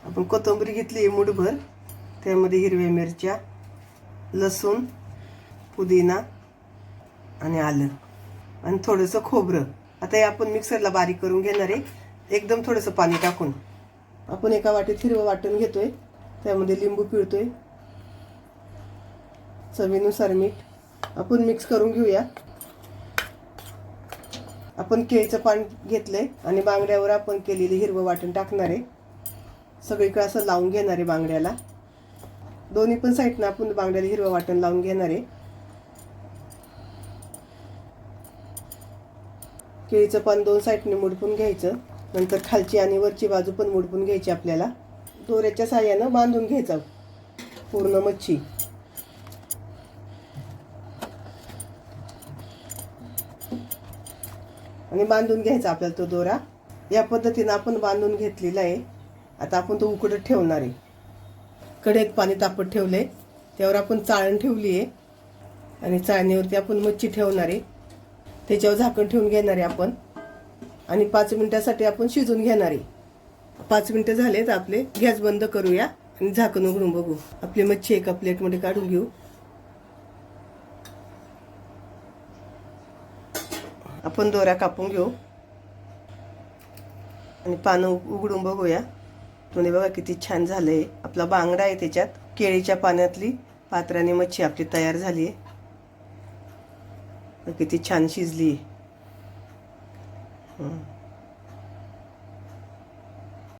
आपण कोथिंबीर घेतली आहे मुठभर, त्यामध्ये हिरव्या मिरच्या, लसूण, पुदिना आणि आलं आणि थोडंसं खोबरं. आता हे आपण मिक्सरला बारीक करून घेणार आहे, एकदम थोडंसं पाणी टाकून. आपण एका वाटीत हिरवं वाटण घेतोय, त्यामध्ये लिंबू पिळतोय, चवीनुसार मीठ. आपण मिक्स करून घेऊया. आपण केळीचं पान घेतलंय आणि बांगड्यावर आपण केलेले हिरवं वाटण टाकणार आहे. सगळीकडे असं लावून घेणार आहे बांगड्याला. दोन्ही पण साईडनं आपण बांगड्याला हिरवं वाटण लावून घेणार आहे. केळीचं पान दोन साईडने मुडपून घ्यायचं. नंतर खालची आणि वरची बाजू पण मुडपून घ्यायची. आपल्याला दोऱ्याच्या साहाय्यानं बांधून घ्यायचं पूर्ण मच्छी. आणि बांधून घ्यायचा आपल्याला तो दोरा. या पद्धतीनं आपण बांधून घेतलेला आहे. आता आपण तो उकडत ठेवणार आहे. कढईत पाणी तापत ठेवले, त्यावर आपण चाळण ठेवली आहे आणि चाळणीवरती आपण मच्छी ठेवणार आहे. त्याच्यावर झाकण ठेवून घेणार आहे आपण आणि 5 मिनिटासाठी आपण शिजून घेणार आहे. 5 मिनिटं झालेत आपले. गॅस बंद करूया आणि झाकण उघडून बघू. आपली मच्छी एका प्लेटमध्ये काढून घेऊ. आपण दोरा कापून घेऊ आणि पानं उघडून बघूया. तुम्ही बघा किती छान झालंय. आपला बांगडा आहे त्याच्यात. केळीच्या पाण्यातली पात्राने मच्छी आपली तयार झाली आहे. किती छान शिजली.